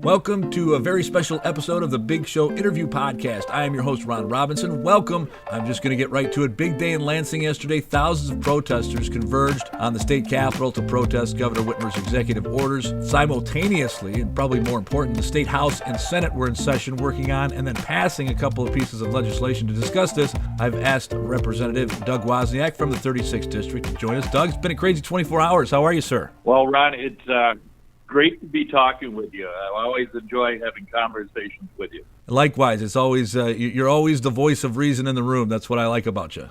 Welcome to a very special episode of the Bigshow Interview Podcast. I am your host, Ron Robinson. Welcome. I'm just going to get right to it. Big day in Lansing yesterday. Thousands of protesters converged on the state capitol to protest Governor Whitmer's executive orders. Simultaneously, and probably more important, the state House and Senate were in session working on and then passing a couple of pieces of legislation. To discuss this, I've asked Representative Doug Wozniak from the 36th District to join us. Doug, it's been a crazy 24 hours. How are you, sir? Well, Ron, it's great to be talking with you. I always enjoy having conversations with you. Likewise, it's always you're always the voice of reason in the room. That's what I like about you.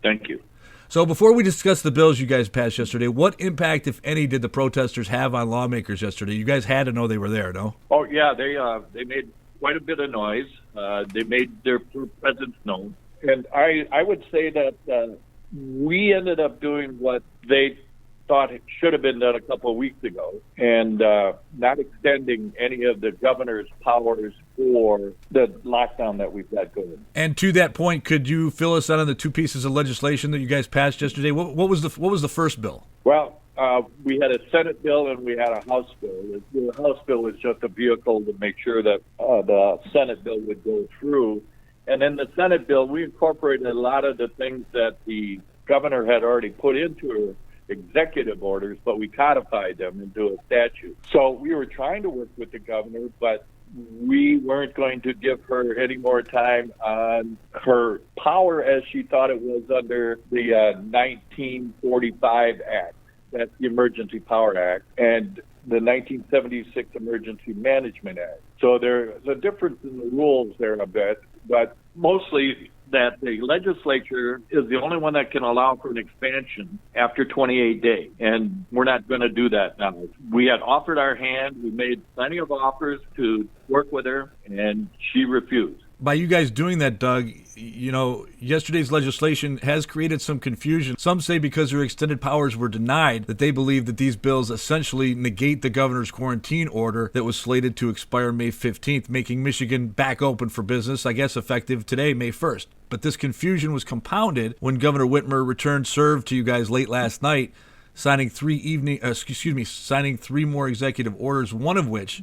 Thank you. So before we discuss the bills you guys passed yesterday, what impact, if any, did the protesters have on lawmakers yesterday? You guys had to know they were there, no? Oh, yeah, they made quite a bit of noise. They made their presence known. And I would say that we ended up doing what they thought it should have been done a couple of weeks ago, and not extending any of the governor's powers for the lockdown that we've got going. And to that point, could you fill us in on the two pieces of legislation that you guys passed yesterday? What was the first bill? Well, we had a Senate bill and we had a House bill. The House bill was just a vehicle to make sure that the Senate bill would go through. And in the Senate bill, we incorporated a lot of the things that the governor had already put into her executive orders, but we codified them into a statute. So we were trying to work with the governor, but we weren't going to give her any more time on her power as she thought it was under the 1945 Act. That's the Emergency Power Act, and the 1976 Emergency Management Act. So there's a difference in the rules there a bit, but mostly that the legislature is the only one that can allow for an expansion after 28 days. And we're not going to do that now. We had offered our hand. We made plenty of offers to work with her, and she refused. By you guys doing that, Doug, you know, yesterday's legislation has created some confusion. Some say because her extended powers were denied, that they believe that these bills essentially negate the governor's quarantine order that was slated to expire May 15th, making Michigan back open for business, I guess effective today, May 1st. But this confusion was compounded when Governor Whitmer returned serve to you guys late last night, signing three more executive orders, one of which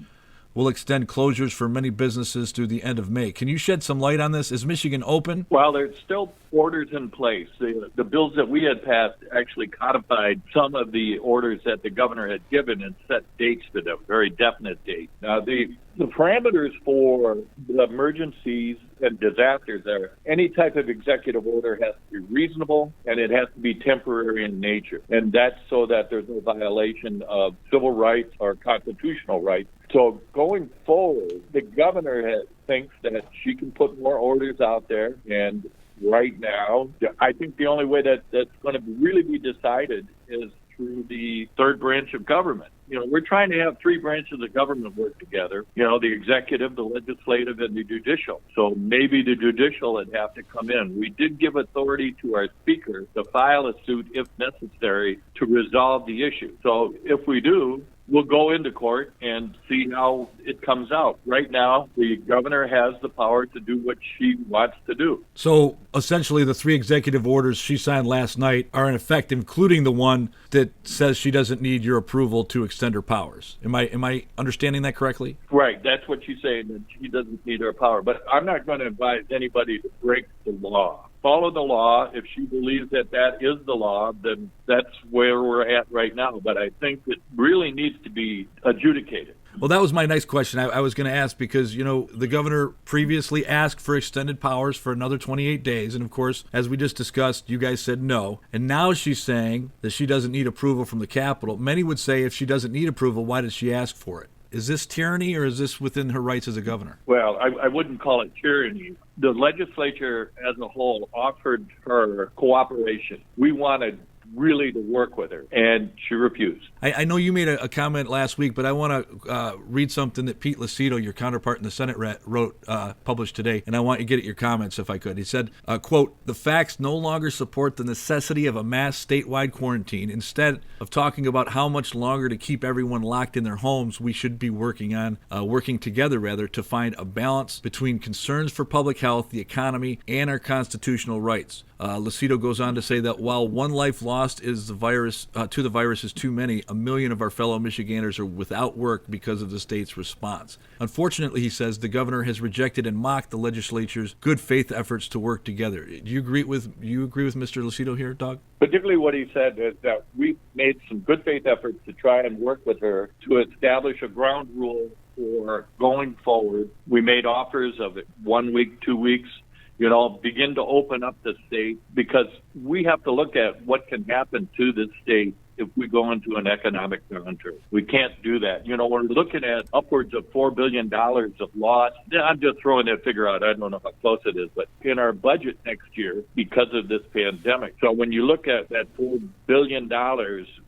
will extend closures for many businesses through the end of May. Can you shed some light on this? Is Michigan open? Well, there's still orders in place. The bills that we had passed actually codified some of the orders that the governor had given and set dates to them, very definite dates. Now, the parameters for the emergencies and disasters are any type of executive order has to be reasonable and it has to be temporary in nature. And that's so that there's no violation of civil rights or constitutional rights. So going forward, the governor thinks that she can put more orders out there. And right now, I think the only way that's going to really be decided is through the third branch of government. You know, we're trying to have three branches of government work together, you know, the executive, the legislative, and the judicial. So maybe the judicial would have to come in. We did give authority to our speaker to file a suit if necessary to resolve the issue. So if we do, we'll go into court and see how it comes out. Right now, the governor has the power to do what she wants to do. So essentially the three executive orders she signed last night are in effect, including the one that says she doesn't need your approval to extend her powers. Am I understanding that correctly? Right. That's what she's saying, that she doesn't need her power. But I'm not going to advise anybody to break the law. Follow the law. If she believes that is the law, then that's where we're at right now. But I think it really needs to be adjudicated. Well, that was my next question. I was going to ask because, you know, the governor previously asked for extended powers for another 28 days. And, of course, as we just discussed, you guys said no. And now she's saying that she doesn't need approval from the Capitol. Many would say if she doesn't need approval, why does she ask for it? Is this tyranny or is this within her rights as a governor? Well, I wouldn't call it tyranny. The legislature as a whole offered her cooperation. We wanted really to work with her, and she refused. I know you made a comment last week, but I want to read something that Pete Lucido, your counterpart in the Senate, published today, and I want you to get at your comments if I could. He said, quote, "The facts no longer support the necessity of a mass statewide quarantine. Instead of talking about how much longer to keep everyone locked in their homes, we should be working together to find a balance between concerns for public health, the economy, and our constitutional rights." Lucido goes on to say that while one life lost cost is the virus to the virus is too many. 1 million of our fellow Michiganders are without work because of the state's response. Unfortunately, he says, the governor has rejected and mocked the legislature's good faith efforts to work together. Do you agree with Mr. Lucido here, Doug? Particularly what he said is that we made some good faith efforts to try and work with her to establish a ground rule for going forward. We made offers of 1 week, 2 weeks, begin to open up the state, because we have to look at what can happen to this state if we go into an economic downturn. We can't do that. We're looking at upwards of $4 billion of loss. I'm just throwing that figure out. I don't know how close it is, but in our budget next year because of this pandemic. So when you look at that $4 billion,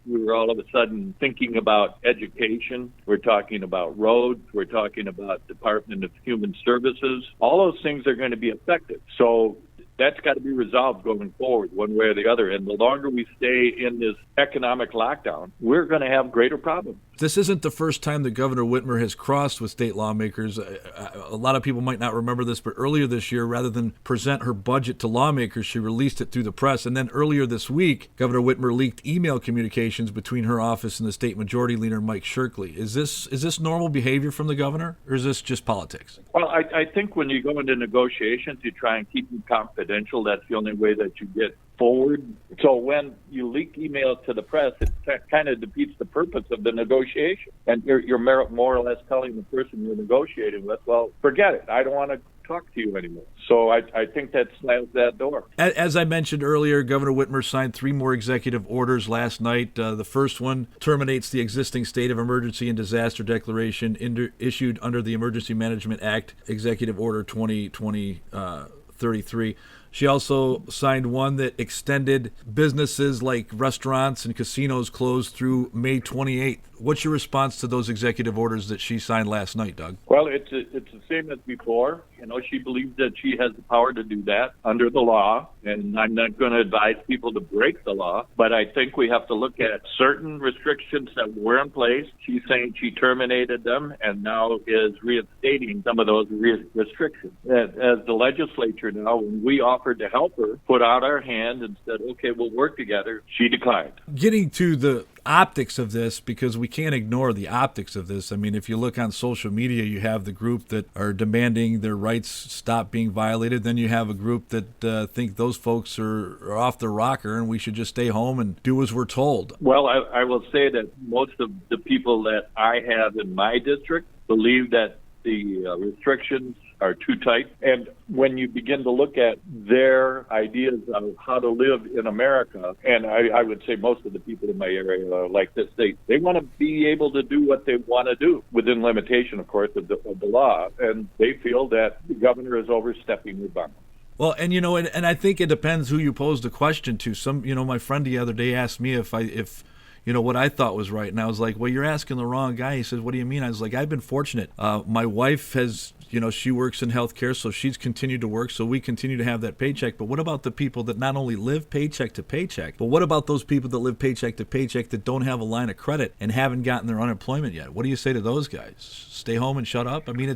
we were all of a sudden thinking about education. We're talking about roads. We're talking about Department of Human Services. All those things are going to be affected. So that's got to be resolved going forward one way or the other. And the longer we stay in this economic lockdown, we're going to have greater problems. This isn't the first time that Governor Whitmer has crossed with state lawmakers. A lot of people might not remember this, but earlier this year, rather than present her budget to lawmakers, she released it through the press. And then earlier this week, Governor Whitmer leaked email communications between her office and the state majority leader, Mike Shirkley. Is this normal behavior from the governor, or is this just politics? Well, I think when you go into negotiations, you try and keep them confidential. That's the only way that you get forward. So when you leak emails to the press, it kind of defeats the purpose of the negotiation. And you're more or less telling the person you're negotiating with, well, forget it. I don't want to talk to you anymore. So I think that slams that door. As I mentioned earlier, Governor Whitmer signed 3 more executive orders last night. The first one terminates the existing state of emergency and disaster declaration issued under the Emergency Management Act, Executive Order 2020-33. She also signed one that extended businesses like restaurants and casinos closed through May 28th. What's your response to those executive orders that she signed last night, Doug? Well, it's the same as before. She believes that she has the power to do that under the law, and I'm not going to advise people to break the law, but I think we have to look at certain restrictions that were in place. She's saying she terminated them and now is reinstating some of those restrictions. As the legislature now, when we offered to help her, put out our hand and said, okay, we'll work together, she declined. Getting to the optics of this, because we can't ignore the optics of this. I mean, if you look on social media, you have the group that are demanding their rights stop being violated. Then you have a group that think those folks are off the rocker and we should just stay home and do as we're told. Well, I will say that most of the people that I have in my district believe that the restrictions are too tight. And when you begin to look at their ideas of how to live in America, and I would say most of the people in my area are like this, they want to be able to do what they want to do within limitation, of course, of the law. And they feel that the governor is overstepping the bounds. Well, and I think it depends who you pose the question to. My friend the other day asked me if what I thought was right. And I was like, well, you're asking the wrong guy. He says, what do you mean? I was like, I've been fortunate. My wife has, she works in healthcare, so she's continued to work, so we continue to have that paycheck. But what about the people that not only live paycheck to paycheck, but what about those people that live paycheck to paycheck that don't have a line of credit and haven't gotten their unemployment yet? What do you say to those guys? Stay home and shut up? I mean,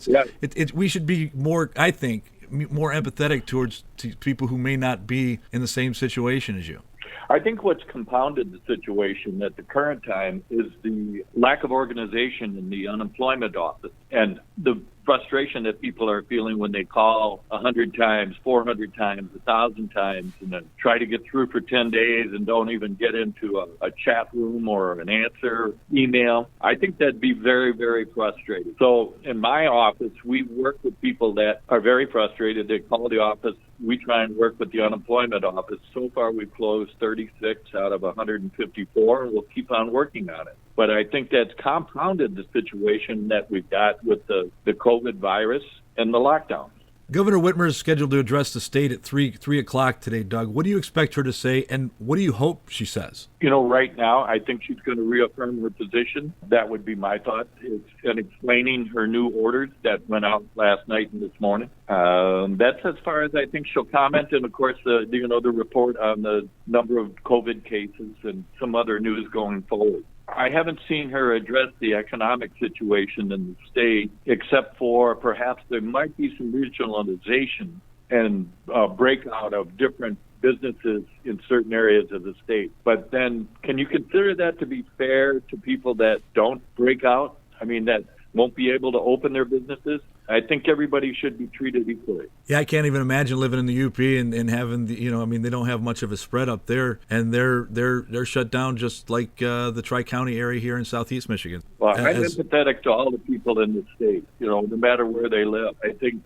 we should be more, I think, more empathetic towards people who may not be in the same situation as you. I think what's compounded the situation at the current time is the lack of organization in the unemployment office and the frustration that people are feeling when they call 100 times, 400 times, 1,000 times, and then try to get through for 10 days and don't even get into a chat room or an answer email. I think that'd be very, very frustrating. So in my office, we work with people that are very frustrated. They call the office. We try and work with the unemployment office. So far, we've closed 36 out of 154, and we'll keep on working on it. But I think that's compounded the situation that we've got with the COVID virus and the lockdown. Governor Whitmer is scheduled to address the state at 3 o'clock today, Doug. What do you expect her to say, and what do you hope she says? Right now, I think she's going to reaffirm her position. That would be my thought, in explaining her new orders that went out last night and this morning. That's as far as I think she'll comment. And, of course, the report on the number of COVID cases and some other news going forward. I haven't seen her address the economic situation in the state, except for perhaps there might be some regionalization and breakout of different businesses in certain areas of the state. But then can you consider that to be fair to people that don't break out? I mean, that won't be able to open their businesses? I think everybody should be treated equally. Yeah, I can't even imagine living in the UP and having they don't have much of a spread up there, and they're shut down just like the Tri-County area here in Southeast Michigan. Well, I'm empathetic to all the people in the state, no matter where they live. I think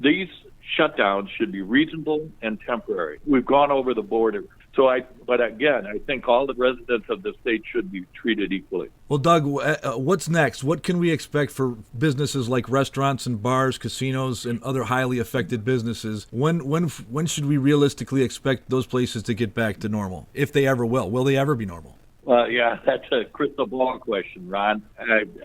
these shutdowns should be reasonable and temporary. We've gone over the border. But again, I think all the residents of the state should be treated equally. Well, Doug, what's next? What can we expect for businesses like restaurants and bars, casinos, and other highly affected businesses? When should we realistically expect those places to get back to normal, if they ever will? Will they ever be normal? Yeah, that's a crystal ball question, Ron.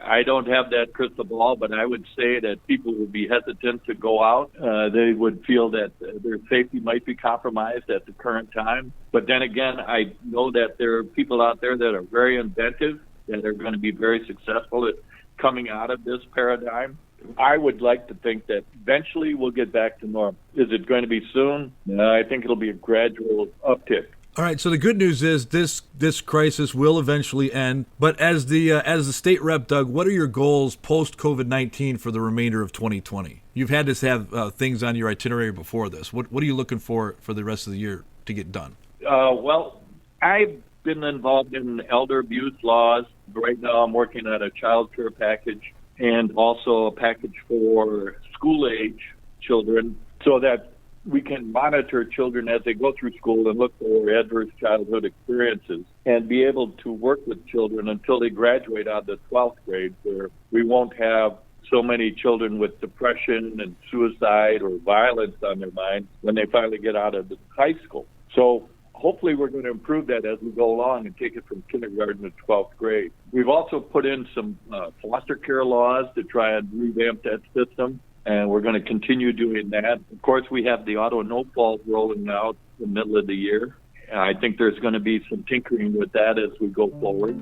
I don't have that crystal ball, but I would say that people would be hesitant to go out. They would feel that their safety might be compromised at the current time. But then again, I know that there are people out there that are very inventive, that are going to be very successful at coming out of this paradigm. I would like to think that eventually we'll get back to normal. Is it going to be soon? No, I think it'll be a gradual uptick. All right, so the good news is this crisis will eventually end. But as the state rep, Doug, what are your goals post COVID-19 for the remainder of 2020? You've had to have things on your itinerary before this. What are you looking for the rest of the year to get done? Well, I've been involved in elder abuse laws. Right now, I'm working on a child care package and also a package for school-age children, so that we can monitor children as they go through school and look for adverse childhood experiences and be able to work with children until they graduate out of the 12th grade, where we won't have so many children with depression and suicide or violence on their minds when they finally get out of the high school. So hopefully we're going to improve that as we go along and take it from kindergarten to 12th grade. We've also put in some foster care laws to try and revamp that system, and we're going to continue doing that. Of course, we have the auto no-fault rolling out in the middle of the year. I think there's going to be some tinkering with that as we go forward.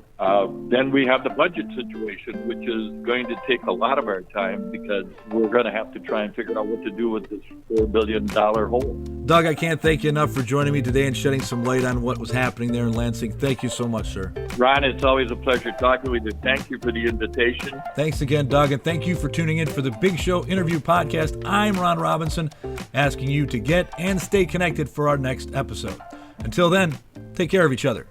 Then we have the budget situation, which is going to take a lot of our time because we're going to have to try and figure out what to do with this $4 billion hole. Doug, I can't thank you enough for joining me today and shedding some light on what was happening there in Lansing. Thank you so much, sir. Ron, it's always a pleasure talking with you. Thank you for the invitation. Thanks again, Doug, and thank you for tuning in for the Bigshow Interview Podcast. I'm Ron Robinson, asking you to get and stay connected for our next episode. Until then, take care of each other.